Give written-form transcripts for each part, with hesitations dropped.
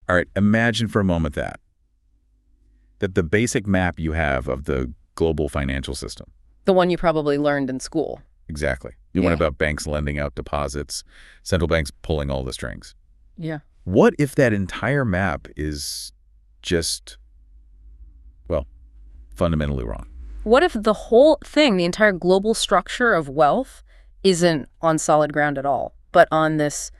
All right, imagine for a moment that the basic map you have of the global financial system. The one you probably learned in school. Exactly. The one about banks lending out deposits, central banks pulling all the strings. Yeah. What if that entire map is just, well, fundamentally wrong? What if the whole thing, the entire global structure of wealth, isn't on solid ground at all, but on this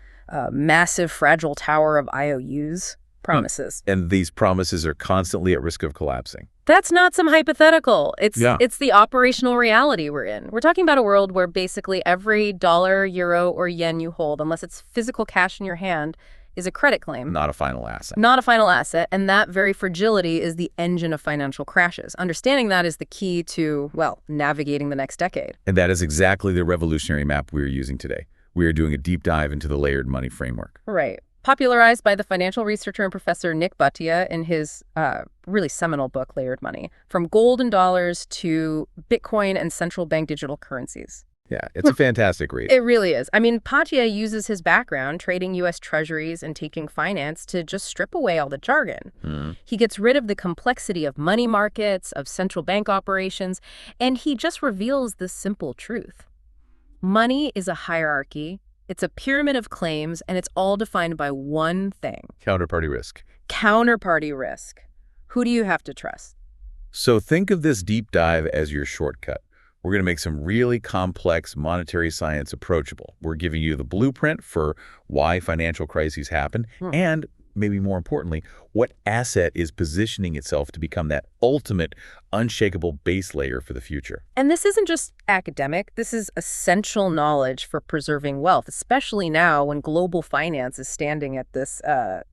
massive, fragile tower of IOUs, promises? And these promises are constantly at risk of collapsing. That's not some hypothetical. It's the operational reality we're in. We're talking about a world where basically every dollar, euro, or yen you hold, unless it's physical cash in your hand, is a credit claim. Not a final asset. Not a final asset, and that very fragility is the engine of financial crashes. Understanding that is the key to, well, navigating the next decade. And that is exactly the revolutionary map we're using today. We are doing a deep dive into the layered money framework. Right. Popularized by the financial researcher and professor Nik Bhatia in his really seminal book, Layered Money, from gold and dollars to Bitcoin and central bank digital currencies. Yeah, it's a fantastic read. It really is. I mean, Bhatia uses his background trading U.S. treasuries and taking finance to just strip away all the jargon. He gets rid of the complexity of money markets, of central bank operations, and he just reveals this simple truth. Money is a hierarchy. It's a pyramid of claims, and it's all defined by one thing. Counterparty risk. Counterparty risk. Who do you have to trust? So think of this deep dive as your shortcut. We're going to make some really complex monetary science approachable. We're giving you the blueprint for why financial crises happen, and maybe more importantly, what asset is positioning itself to become that ultimate, unshakable base layer for the future. And this isn't just academic. This is essential knowledge for preserving wealth, especially now when global finance is standing at this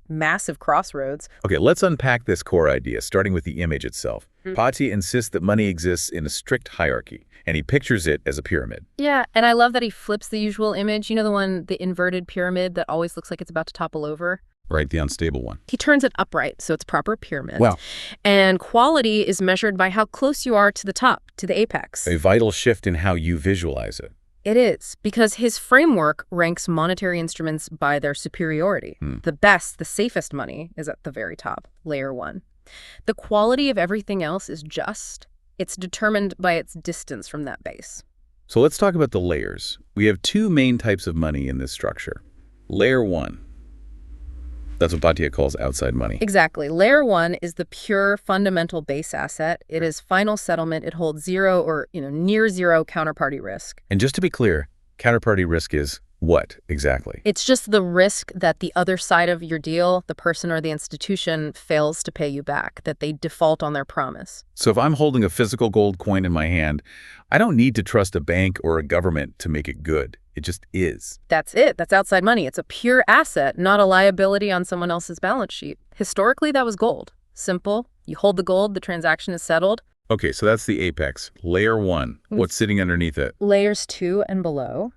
massive crossroads. Okay, let's unpack this core idea, starting with the image itself. Bhatia insists that money exists in a strict hierarchy, and he pictures it as a pyramid. Yeah, and I love that he flips the usual image. You know, the inverted pyramid that always looks like it's about to topple over? Right, the unstable one. He turns it upright, so it's proper pyramid. Wow. And quality is measured by how close you are to the top, to the apex. A vital shift in how you visualize it. It is, because his framework ranks monetary instruments by their superiority. The best, the safest money is at the very top, layer one. The quality of everything else is just. It's determined by its distance from that base. So let's talk about the layers. We have two main types of money in this structure. Layer one. That's what Bhatia calls outside money. Exactly. Layer one is the pure fundamental base asset. It is final settlement. It holds zero or near zero counterparty risk. And just to be clear, counterparty risk is what exactly? It's just the risk that the other side of your deal, the person or the institution, fails to pay you back, that they default on their promise. So if I'm holding a physical gold coin in my hand, I don't need to trust a bank or a government to make it good. It just is. That's it. That's outside money. It's a pure asset, not a liability on someone else's balance sheet. Historically, that was gold. Simple. You hold the gold, the transaction is settled. Okay, so that's the apex. Layer one. What's sitting underneath it? Layers two and below.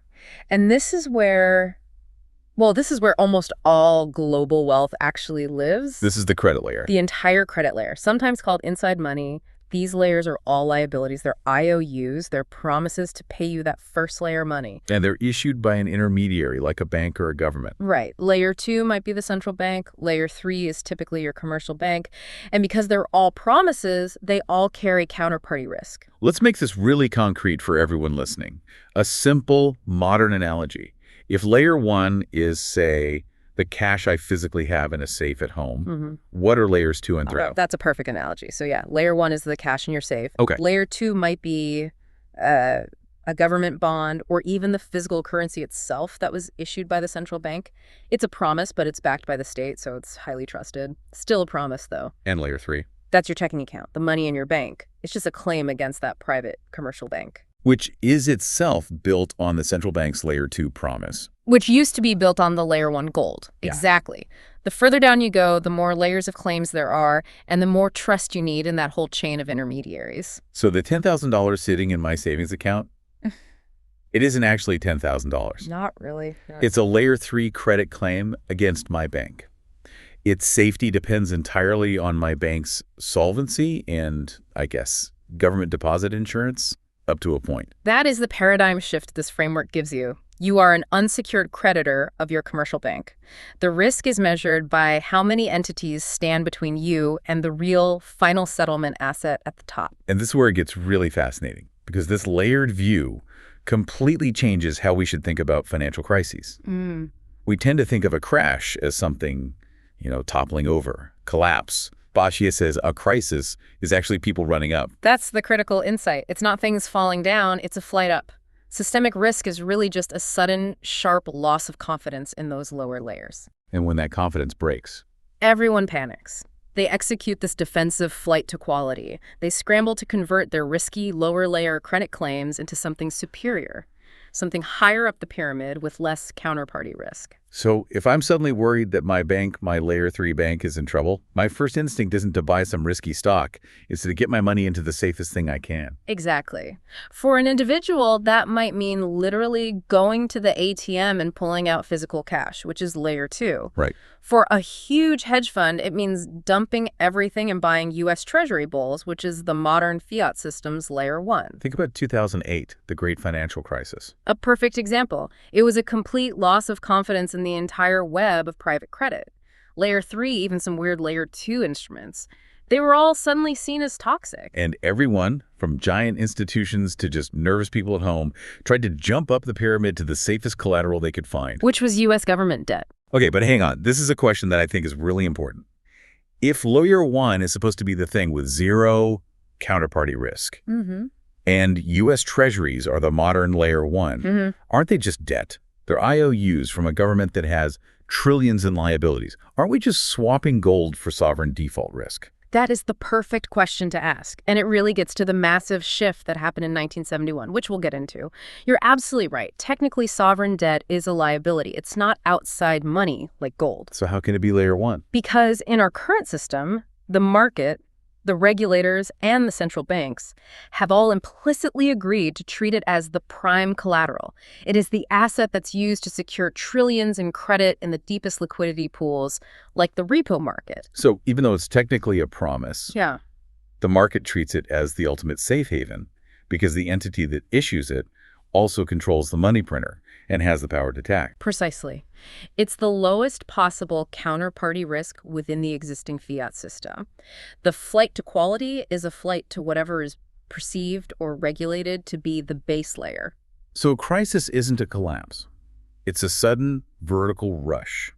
And this is where almost all global wealth actually lives. This is the credit layer. The entire credit layer, sometimes called inside money. These layers are all liabilities. They're IOUs. They're promises to pay you that first layer money. And they're issued by an intermediary, like a bank or a government. Right. Layer two might be the central bank. Layer three is typically your commercial bank. And because they're all promises, they all carry counterparty risk. Let's make this really concrete for everyone listening. A simple, modern analogy. If layer one is, say, the cash I physically have in a safe at home, what are layers two and three? That's a perfect analogy. So yeah, layer one is the cash in your safe. Okay. Layer two might be a government bond or even the physical currency itself that was issued by the central bank. It's a promise, but it's backed by the state, so it's highly trusted. Still a promise, though. And layer three? That's your checking account, the money in your bank. It's just a claim against that private commercial bank. Which is itself built on the central bank's layer two promise. Which used to be built on the layer one gold. Yeah. Exactly. The further down you go, the more layers of claims there are, and the more trust you need in that whole chain of intermediaries. So the $10,000 sitting in my savings account, it isn't actually $10,000. Not really. It's a layer three credit claim against my bank. Its safety depends entirely on my bank's solvency and, I guess, government deposit insurance up to a point. That is the paradigm shift this framework gives you. You are an unsecured creditor of your commercial bank. The risk is measured by how many entities stand between you and the real final settlement asset at the top. And this is where it gets really fascinating, because this layered view completely changes how we should think about financial crises. We tend to think of a crash as something, toppling over, collapse. Bhatia says a crisis is actually people running up. That's the critical insight. It's not things falling down, it's a flight up. Systemic risk is really just a sudden, sharp loss of confidence in those lower layers. And when that confidence breaks, Everyone panics. They execute this defensive flight to quality. They scramble to convert their risky, lower-layer credit claims into something superior, something higher up the pyramid with less counterparty risk. so if I'm suddenly worried that my bank, my layer 3 bank, is in trouble, my first instinct isn't to buy some risky stock. It's to get my money into the safest thing I can. Exactly. For an individual, that might mean literally going to the ATM and pulling out physical cash, which is layer 2. Right. For a huge hedge fund, it means dumping everything and buying U.S. Treasury bills, which is the modern fiat system's layer 1. Think about 2008, the great financial crisis. A perfect example. It was a complete loss of confidence in the entire web of private credit. Layer 3, even some weird layer 2 instruments. They were all suddenly seen as toxic. And everyone, from giant institutions to just nervous people at home, tried to jump up the pyramid to the safest collateral they could find. Which was U.S. government debt. Okay, but hang on. This is a question that I think is really important. If layer 1 is supposed to be the thing with zero counterparty risk, and U.S. Treasuries are the modern layer 1, aren't they just debt? They're IOUs from a government that has trillions in liabilities. Aren't we just swapping gold for sovereign default risk? That is the perfect question to ask, and it really gets to the massive shift that happened in 1971, which we'll get into. You're absolutely right. Technically, sovereign debt is a liability. It's not outside money like gold. So how can it be layer 1? Because in our current system, the market, the regulators, and the central banks have all implicitly agreed to treat it as the prime collateral. It is the asset that's used to secure trillions in credit in the deepest liquidity pools, like the repo market. So even though it's technically a promise, Yeah. the market treats it as the ultimate safe haven because the entity that issues it also controls the money printer and has the power to tax. Precisely. It's the lowest possible counterparty risk within the existing fiat system. The flight to quality is a flight to whatever is perceived or regulated to be the base layer. So a crisis isn't a collapse. It's a sudden vertical rush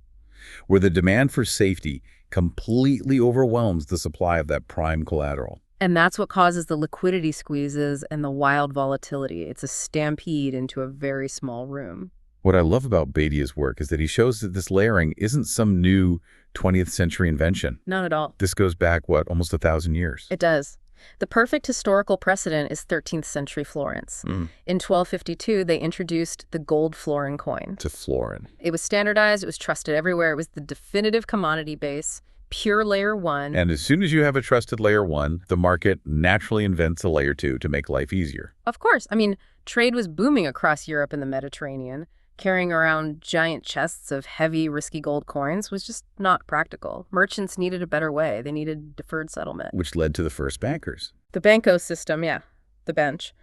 where the demand for safety completely overwhelms the supply of that prime collateral. And that's what causes the liquidity squeezes and the wild volatility. It's a stampede into a very small room. What I love about Bhatia's work is that he shows that this layering isn't some new 20th century invention. Not at all. This goes back, almost 1,000 years. It does. The perfect historical precedent is 13th century Florence. In 1252, they introduced the gold florin coin. To florin. It was standardized, it was trusted everywhere, it was the definitive commodity base, pure layer 1. And as soon as you have a trusted layer 1, the market naturally invents a layer 2 to make life easier. Of course. I mean, trade was booming across Europe and the Mediterranean. Carrying around giant chests of heavy, risky gold coins was just not practical. Merchants needed a better way. They needed deferred settlement. Which led to the first bankers. The banco system, yeah, the bench.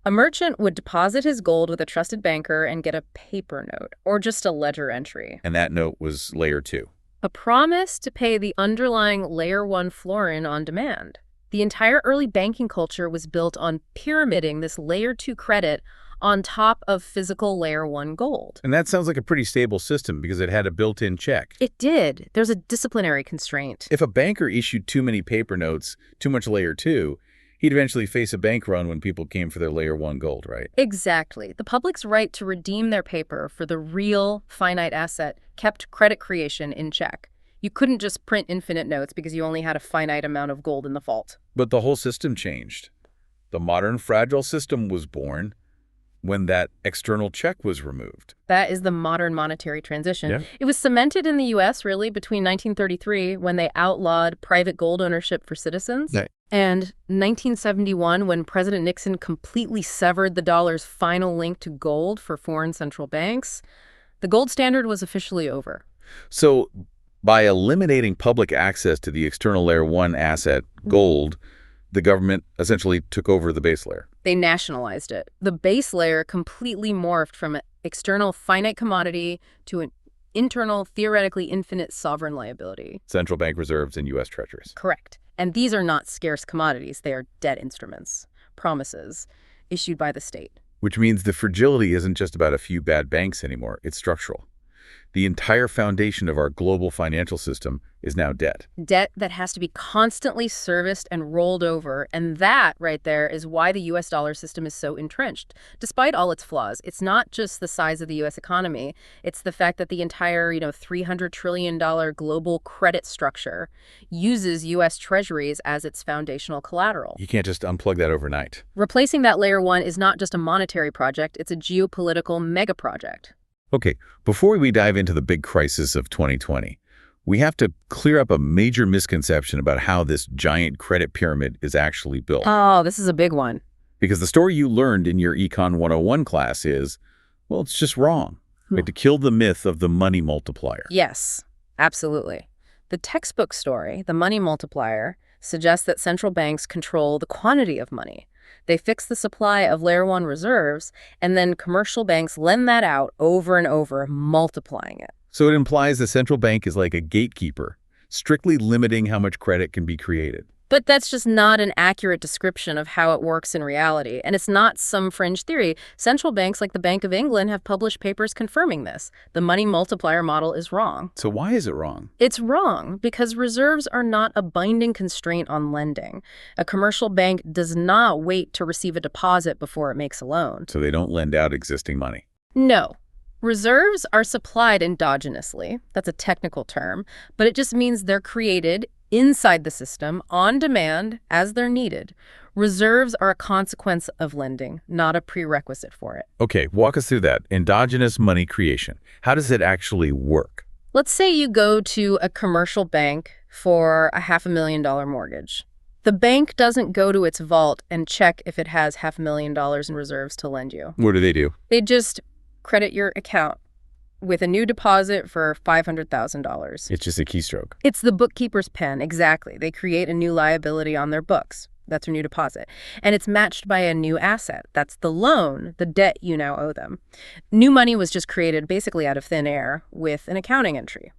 A merchant would deposit his gold with a trusted banker and get a paper note, or just a ledger entry. And that note was layer 2. A promise to pay the underlying layer 1 florin on demand. The entire early banking culture was built on pyramiding this layer 2 credit on top of physical layer 1 gold. And that sounds like a pretty stable system because it had a built-in check. It did. There's a disciplinary constraint. If a banker issued too many paper notes, too much layer 2, he'd eventually face a bank run when people came for their layer 1 gold, right? Exactly. The public's right to redeem their paper for the real finite asset kept credit creation in check. You couldn't just print infinite notes because you only had a finite amount of gold in the vault. But the whole system changed. The modern fragile system was born when that external check was removed. That is the modern monetary transition. Yeah. It was cemented in the U.S., really, between 1933, when they outlawed private gold ownership for citizens, and 1971, when President Nixon completely severed the dollar's final link to gold for foreign central banks. The gold standard was officially over. So by eliminating public access to the external layer 1 asset, gold, the government essentially took over the base layer. They nationalized it. The base layer completely morphed from external finite commodity to an internal, theoretically infinite sovereign liability. Central bank reserves and U.S. treasuries. Correct. And these are not scarce commodities. They are debt instruments, promises, issued by the state. Which means the fragility isn't just about a few bad banks anymore. It's structural. The entire foundation of our global financial system is now debt. Debt that has to be constantly serviced and rolled over. And that right there is why the U.S. dollar system is so entrenched. Despite all its flaws, it's not just the size of the U.S. economy. It's the fact that the entire, $300 trillion global credit structure uses U.S. treasuries as its foundational collateral. You can't just unplug that overnight. Replacing that layer one is not just a monetary project. It's a geopolitical mega project. Okay, before we dive into the big crisis of 2020, we have to clear up a major misconception about how this giant credit pyramid is actually built. Oh, this is a big one. Because the story you learned in your Econ 101 class is, well, it's just wrong. We have to kill the myth of the money multiplier. Yes, absolutely. The textbook story, the money multiplier, suggests that central banks control the quantity of money. They fix the supply of layer one reserves, and then commercial banks lend that out over and over, multiplying it. So it implies the central bank is like a gatekeeper, strictly limiting how much credit can be created. But that's just not an accurate description of how it works in reality, and it's not some fringe theory. Central banks like the Bank of England have published papers confirming this. The money multiplier model is wrong. So why is it wrong? It's wrong because reserves are not a binding constraint on lending. A commercial bank does not wait to receive a deposit before it makes a loan. So they don't lend out existing money. No. Reserves are supplied endogenously. That's a technical term, but it just means they're created inside the system, on demand, as they're needed. Reserves are a consequence of lending, not a prerequisite for it. Okay, walk us through that. Endogenous money creation. How does it actually work? Let's say you go to a commercial bank for a $500,000 mortgage. The bank doesn't go to its vault and check if it has $500,000 in reserves to lend you. What do? They just credit your account with a new deposit for $500,000. It's just a keystroke. It's the bookkeeper's pen, exactly. They create a new liability on their books. That's a new deposit. And it's matched by a new asset. That's the loan, the debt you now owe them. New money was just created basically out of thin air with an accounting entry.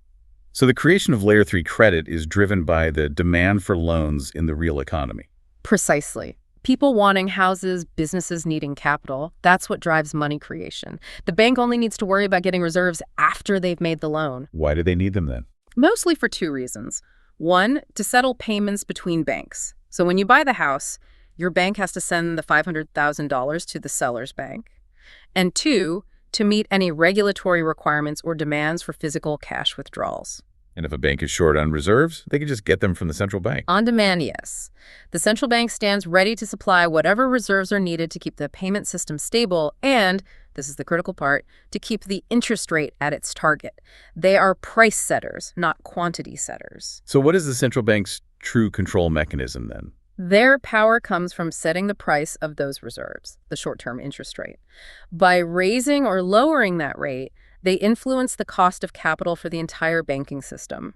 So the creation of Layer 3 credit is driven by the demand for loans in the real economy. Precisely. People wanting houses, businesses needing capital, that's what drives money creation. The bank only needs to worry about getting reserves after they've made the loan. Why do they need them then? Mostly for two reasons. One, to settle payments between banks. So when you buy the house, your bank has to send the $500,000 to the seller's bank. And two, to meet any regulatory requirements or demands for physical cash withdrawals. And if a bank is short on reserves, they can just get them from the central bank. On demand, yes. The central bank stands ready to supply whatever reserves are needed to keep the payment system stable and, this is the critical part, to keep the interest rate at its target. They are price setters, not quantity setters. So what is the central bank's true control mechanism then? Their power comes from setting the price of those reserves, the short-term interest rate. By raising or lowering that rate, they influence the cost of capital for the entire banking system.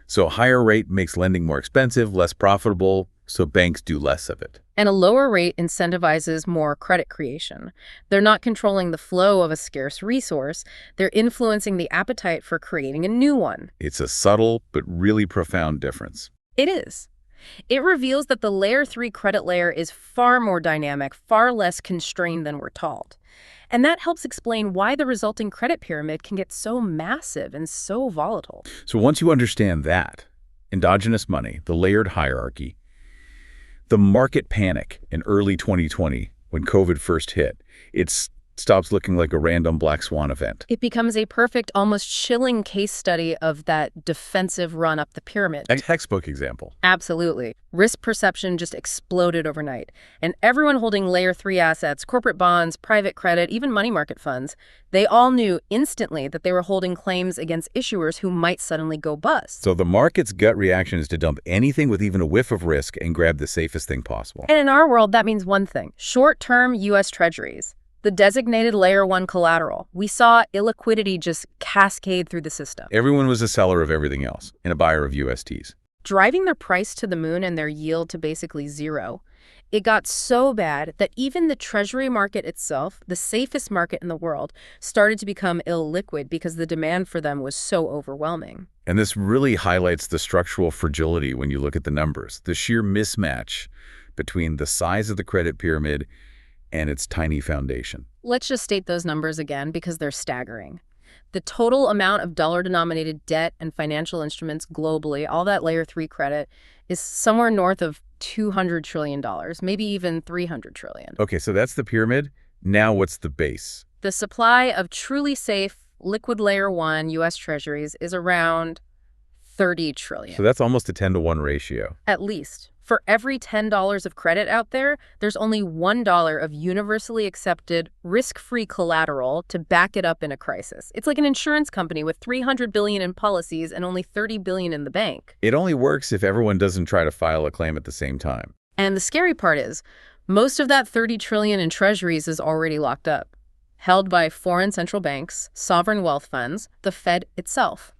So a higher rate makes lending more expensive, less profitable, so banks do less of it. And a lower rate incentivizes more credit creation. They're not controlling the flow of a scarce resource. They're influencing the appetite for creating a new one. It's a subtle but really profound difference. It is. It reveals that the Layer 3 credit layer is far more dynamic, far less constrained than we're taught. And that helps explain why the resulting credit pyramid can get so massive and so volatile. So once you understand that, endogenous money, the layered hierarchy, the market panic in early 2020 when COVID first hit, it stops looking like a random black swan event. It becomes a perfect, almost chilling case study of that defensive run up the pyramid. A textbook example. Absolutely. Risk perception just exploded overnight. And everyone holding Layer 3 assets, corporate bonds, private credit, even money market funds, they all knew instantly that they were holding claims against issuers who might suddenly go bust. So the market's gut reaction is to dump anything with even a whiff of risk and grab the safest thing possible. And in our world, that means one thing: short-term U.S. treasuries. The designated Layer 1 collateral. We saw illiquidity just cascade through the system. Everyone was a seller of everything else and a buyer of USTs. Driving their price to the moon and their yield to basically zero. It got so bad that even the treasury market itself, the safest market in the world, started to become illiquid because the demand for them was so overwhelming. And this really highlights the structural fragility when you look at the numbers, the sheer mismatch between the size of the credit pyramid and its tiny foundation. Let's just state those numbers again because they're staggering. The total amount of dollar-denominated debt and financial instruments globally, all that Layer 3 credit, is somewhere north of $200 trillion, maybe even $300 trillion. Okay, so that's the pyramid. Now what's the base? The supply of truly safe, liquid Layer 1 U.S. Treasuries is around $30 trillion. So that's almost a 10-to-1 ratio. At least. For every $10 of credit out there, there's only $1 of universally accepted, risk-free collateral to back it up in a crisis. It's like an insurance company with $300 billion in policies and only $30 billion in the bank. It only works if everyone doesn't try to file a claim at the same time. And the scary part is, most of that $30 trillion in treasuries is already locked up, held by foreign central banks, sovereign wealth funds, the Fed itself.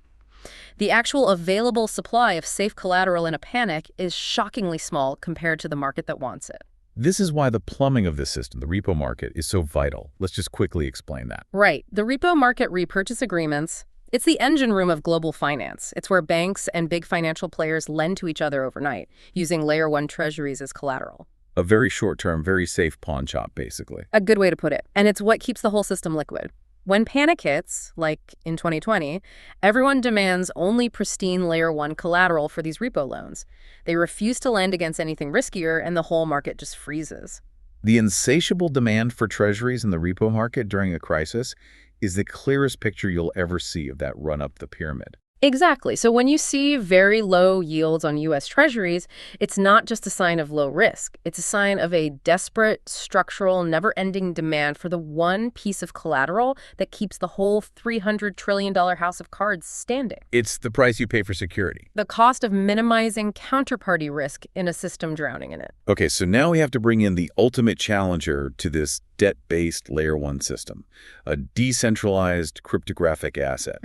The actual available supply of safe collateral in a panic is shockingly small compared to the market that wants it. This is why the plumbing of this system, the repo market, is so vital. Let's just quickly explain that. Right. The repo market repurchase agreements, it's the engine room of global finance. It's where banks and big financial players lend to each other overnight, using Layer 1 treasuries as collateral. A very short-term, very safe pawn shop, basically. A good way to put it. And it's what keeps the whole system liquid. When panic hits, like in 2020, everyone demands only pristine Layer 1 collateral for these repo loans. They refuse to lend against anything riskier, and the whole market just freezes. The insatiable demand for treasuries in the repo market during a crisis is the clearest picture you'll ever see of that run up the pyramid. Exactly. So when you see very low yields on U.S. Treasuries, it's not just a sign of low risk. It's a sign of a desperate, structural, never-ending demand for the one piece of collateral that keeps the whole $300 trillion house of cards standing. It's the price you pay for security. The cost of minimizing counterparty risk in a system drowning in it. Okay, so now we have to bring in the ultimate challenger to this debt-based Layer 1 system, a decentralized cryptographic asset.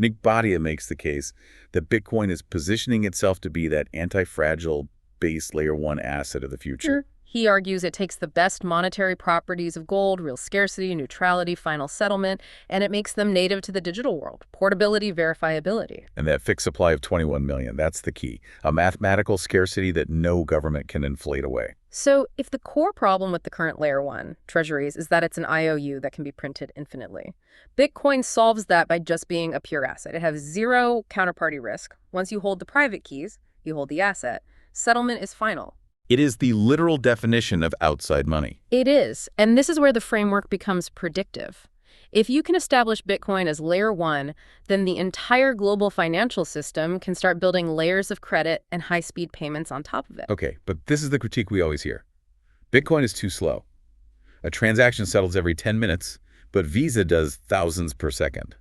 Nik Bhatia makes the case that Bitcoin is positioning itself to be that anti-fragile base Layer 1 asset of the future. He argues it takes the best monetary properties of gold, real scarcity, neutrality, final settlement, and it makes them native to the digital world. Portability, verifiability. And that fixed supply of 21 million, that's the key. A mathematical scarcity that no government can inflate away. So if the core problem with the current Layer 1 treasuries is that it's an IOU that can be printed infinitely, Bitcoin solves that by just being a pure asset. It has zero counterparty risk. Once you hold the private keys, you hold the asset. Settlement is final. It is the literal definition of outside money. It is, and this is where the framework becomes predictive. If you can establish Bitcoin as Layer 1, then the entire global financial system can start building layers of credit and high-speed payments on top of it. Okay, but this is the critique we always hear. Bitcoin is too slow. A transaction settles every 10 minutes, but Visa does thousands per second.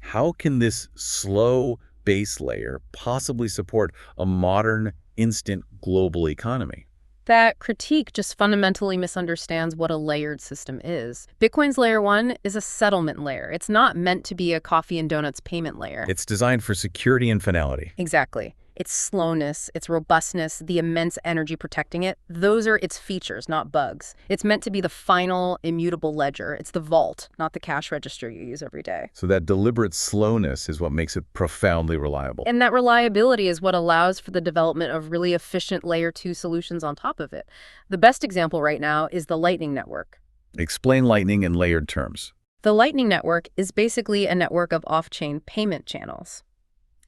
How can this slow base layer possibly support a modern, instant global economy? That critique just fundamentally misunderstands what a layered system is. Bitcoin's Layer 1 is a settlement layer. It's not meant to be a coffee and donuts payment layer. It's designed for security and finality. Exactly. Its slowness, its robustness, the immense energy protecting it, those are its features, not bugs. It's meant to be the final, immutable ledger. It's the vault, not the cash register you use every day. So that deliberate slowness is what makes it profoundly reliable. And that reliability is what allows for the development of really efficient Layer 2 solutions on top of it. The best example right now is the Lightning Network. Explain Lightning in layered terms. The Lightning Network is basically a network of off-chain payment channels.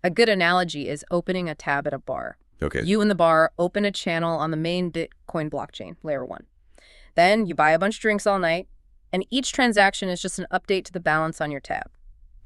A good analogy is opening a tab at a bar. Okay. You and the bar open a channel on the main Bitcoin blockchain, Layer 1. Then you buy a bunch of drinks all night, and each transaction is just an update to the balance on your tab.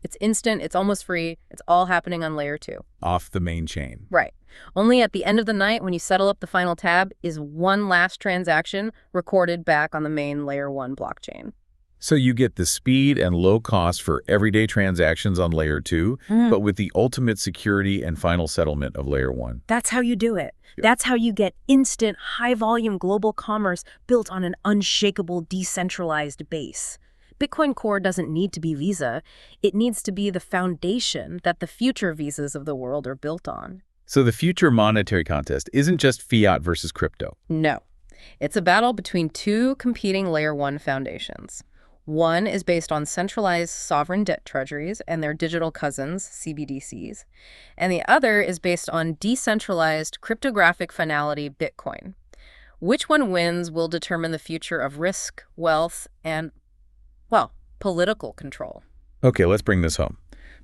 It's instant, it's almost free, it's all happening on Layer 2. Off the main chain. Right. Only at the end of the night, when you settle up the final tab, is one last transaction recorded back on the main Layer 1 blockchain. So you get the speed and low cost for everyday transactions on Layer 2, but with the ultimate security and final settlement of Layer 1. That's how you do it. Yep. That's how you get instant, high-volume global commerce built on an unshakable, decentralized base. Bitcoin Core doesn't need to be Visa. It needs to be the foundation that the future Visas of the world are built on. So the future monetary contest isn't just fiat versus crypto. No. It's a battle between two competing Layer 1 foundations. One is based on centralized sovereign debt treasuries and their digital cousins, CBDCs, and the other is based on decentralized cryptographic finality Bitcoin. Which one wins will determine the future of risk, wealth, and, well, political control. Okay, let's bring this home.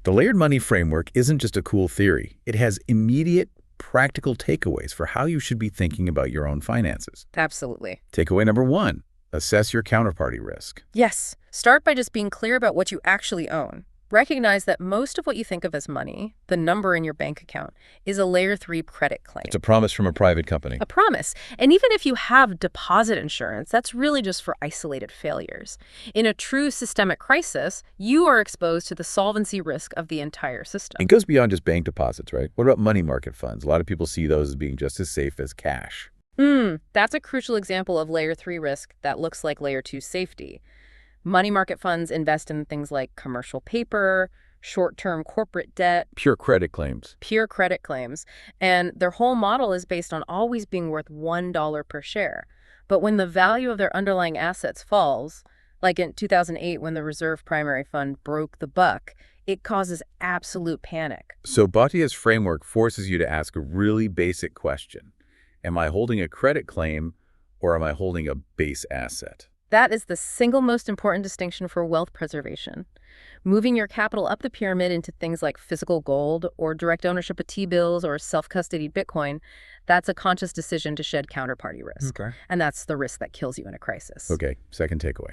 The layered money framework isn't just a cool theory. It has immediate, practical takeaways for how you should be thinking about your own finances. Absolutely. Takeaway number 1, assess your counterparty risk. Yes. Start by just being clear about what you actually own. Recognize that most of what you think of as money, the number in your bank account, is a Layer 3 credit claim. It's a promise from a private company. A promise. And even if you have deposit insurance, that's really just for isolated failures. In a true systemic crisis, you are exposed to the solvency risk of the entire system. It goes beyond just bank deposits, right? What about money market funds? A lot of people see those as being just as safe as cash. That's a crucial example of Layer 3 risk that looks like Layer 2 safety. Money market funds invest in things like commercial paper, short-term corporate debt, Pure credit claims. and their whole model is based on always being worth $1 per share. But when the value of their underlying assets falls, like in 2008 when the Reserve Primary Fund broke the buck, it causes absolute panic. So Bhatia's framework forces you to ask a really basic question. Am I holding a credit claim or am I holding a base asset? That is the single most important distinction for wealth preservation. Moving your capital up the pyramid into things like physical gold or direct ownership of T-bills or self-custodied Bitcoin, that's a conscious decision to shed counterparty risk. Okay. And that's the risk that kills you in a crisis. Okay, second takeaway.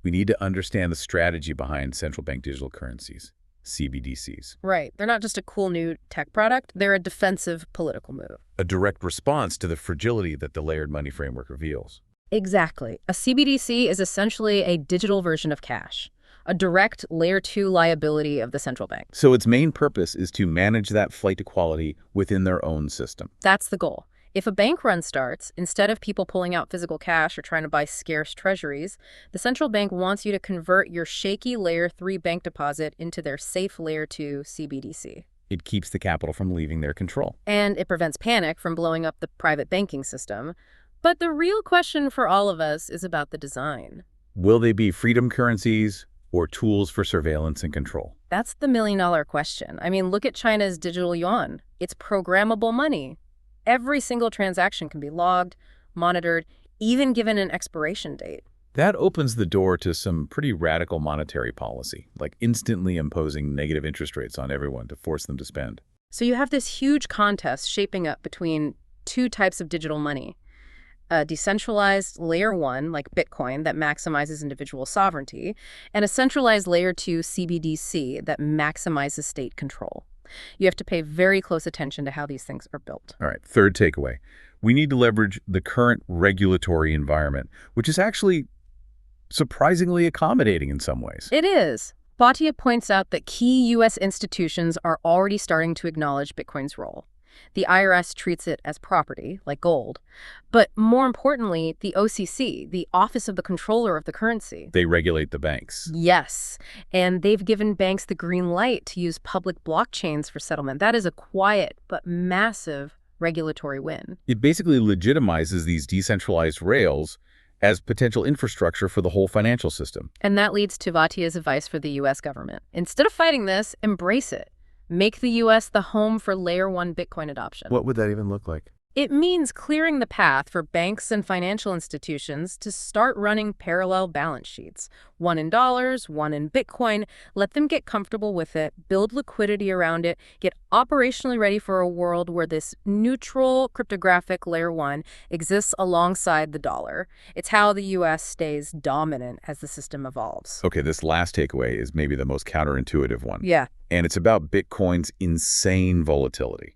We need to understand the strategy behind central bank digital currencies, CBDCs. Right. They're not just a cool new tech product. They're a defensive political move. A direct response to the fragility that the layered money framework reveals. Exactly. A CBDC is essentially a digital version of cash, a direct Layer 2 liability of the central bank. So its main purpose is to manage that flight to quality within their own system. That's the goal. If a bank run starts, instead of people pulling out physical cash or trying to buy scarce treasuries, the central bank wants you to convert your shaky Layer 3 bank deposit into their safe Layer 2 CBDC. It keeps the capital from leaving their control. And it prevents panic from blowing up the private banking system. But the real question for all of us is about the design. Will they be freedom currencies or tools for surveillance and control? That's the million-dollar question. I mean, look at China's digital yuan. It's programmable money. Every single transaction can be logged, monitored, even given an expiration date. That opens the door to some pretty radical monetary policy, like instantly imposing negative interest rates on everyone to force them to spend. So you have this huge contest shaping up between two types of digital money. A decentralized Layer 1, like Bitcoin, that maximizes individual sovereignty, and a centralized Layer 2 CBDC that maximizes state control. You have to pay very close attention to how these things are built. All right, third takeaway. We need to leverage the current regulatory environment, which is actually surprisingly accommodating in some ways. It is. Bhatia points out that key U.S. institutions are already starting to acknowledge Bitcoin's role. The IRS treats it as property, like gold. But more importantly, the OCC, the Office of the Controller of the Currency. They regulate the banks. Yes, and they've given banks the green light to use public blockchains for settlement. That is a quiet but massive regulatory win. It basically legitimizes these decentralized rails as potential infrastructure for the whole financial system. And that leads to Bhatia's advice for the U.S. government. Instead of fighting this, embrace it. Make the U.S. the home for Layer 1 Bitcoin adoption. What would that even look like? It means clearing the path for banks and financial institutions to start running parallel balance sheets. One in dollars, one in Bitcoin. Let them get comfortable with it, build liquidity around it, get operationally ready for a world where this neutral cryptographic Layer 1 exists alongside the dollar. It's how the U.S. stays dominant as the system evolves. Okay, this last takeaway is maybe the most counterintuitive one. Yeah. And it's about Bitcoin's insane volatility.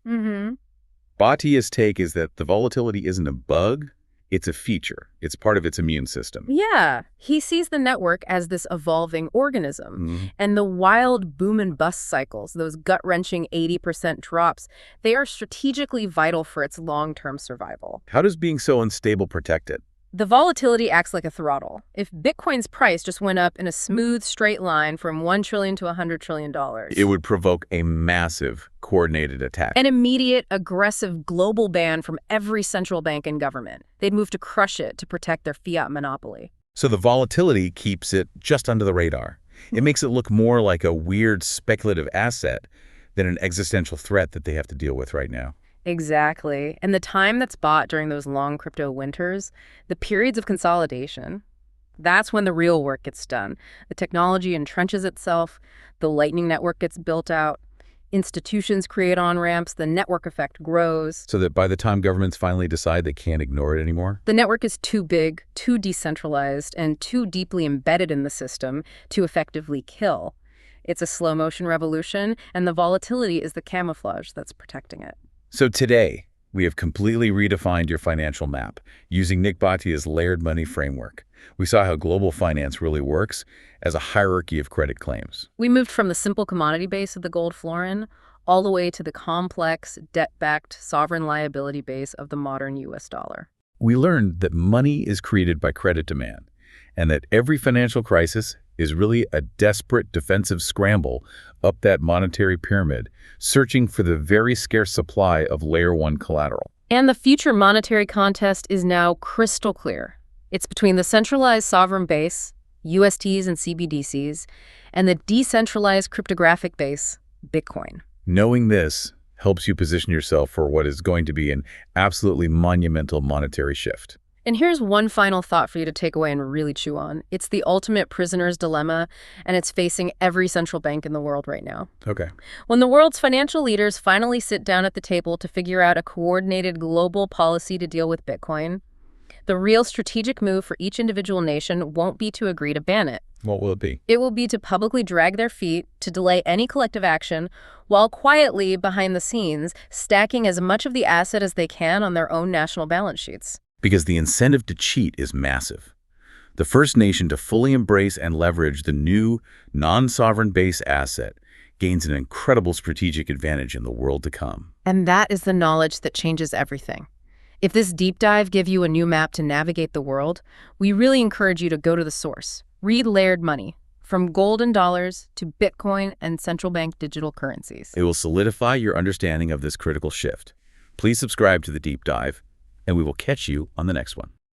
Bhatia's take is that the volatility isn't a bug, it's a feature. It's part of its immune system. Yeah. He sees the network as this evolving organism. And the wild boom and bust cycles, those gut-wrenching 80% drops, they are strategically vital for its long-term survival. How does being so unstable protect it? The volatility acts like a throttle. If Bitcoin's price just went up in a smooth, straight line from $1 trillion to $100 trillion, It would provoke a massive coordinated attack. an immediate, aggressive global ban from every central bank and government. They'd move to crush it to protect their fiat monopoly. So the volatility keeps it just under the radar. It makes it look more like a weird speculative asset than an existential threat that they have to deal with right now. Exactly. And the time that's bought during those long crypto winters, the periods of consolidation, that's when the real work gets done. The technology entrenches itself, the Lightning Network gets built out, institutions create on-ramps, the network effect grows. So that by the time governments finally decide they can't ignore it anymore? The network is too big, too decentralized, and too deeply embedded in the system to effectively kill. It's a slow-motion revolution, and the volatility is the camouflage that's protecting it. So today, we have completely redefined your financial map using Nik Bhatia's layered money framework. We saw how global finance really works as a hierarchy of credit claims. We moved from the simple commodity base of the gold florin all the way to the complex, debt-backed sovereign liability base of the modern U.S. dollar. We learned that money is created by credit demand, and that every financial crisis is really a desperate defensive scramble up that monetary pyramid, searching for the very scarce supply of Layer 1 collateral. And the future monetary contest is now crystal clear. It's between the centralized sovereign base, USTs and CBDCs, and the decentralized cryptographic base, Bitcoin. Knowing this helps you position yourself for what is going to be an absolutely monumental monetary shift. And here's one final thought for you to take away and really chew on. It's the ultimate prisoner's dilemma, and it's facing every central bank in the world right now. Okay. When the world's financial leaders finally sit down at the table to figure out a coordinated global policy to deal with Bitcoin, the real strategic move for each individual nation won't be to agree to ban it. What will it be? It will be to publicly drag their feet, to delay any collective action, while quietly, behind the scenes, stacking as much of the asset as they can on their own national balance sheets. Because the incentive to cheat is massive. The first nation to fully embrace and leverage the new, non-sovereign base asset gains an incredible strategic advantage in the world to come. And that is the knowledge that changes everything. If this deep dive gives you a new map to navigate the world, we really encourage you to go to the source. Read Layered Money, from gold and dollars to Bitcoin and central bank digital currencies. It will solidify your understanding of this critical shift. Please subscribe to the deep dive, and we will catch you on the next one.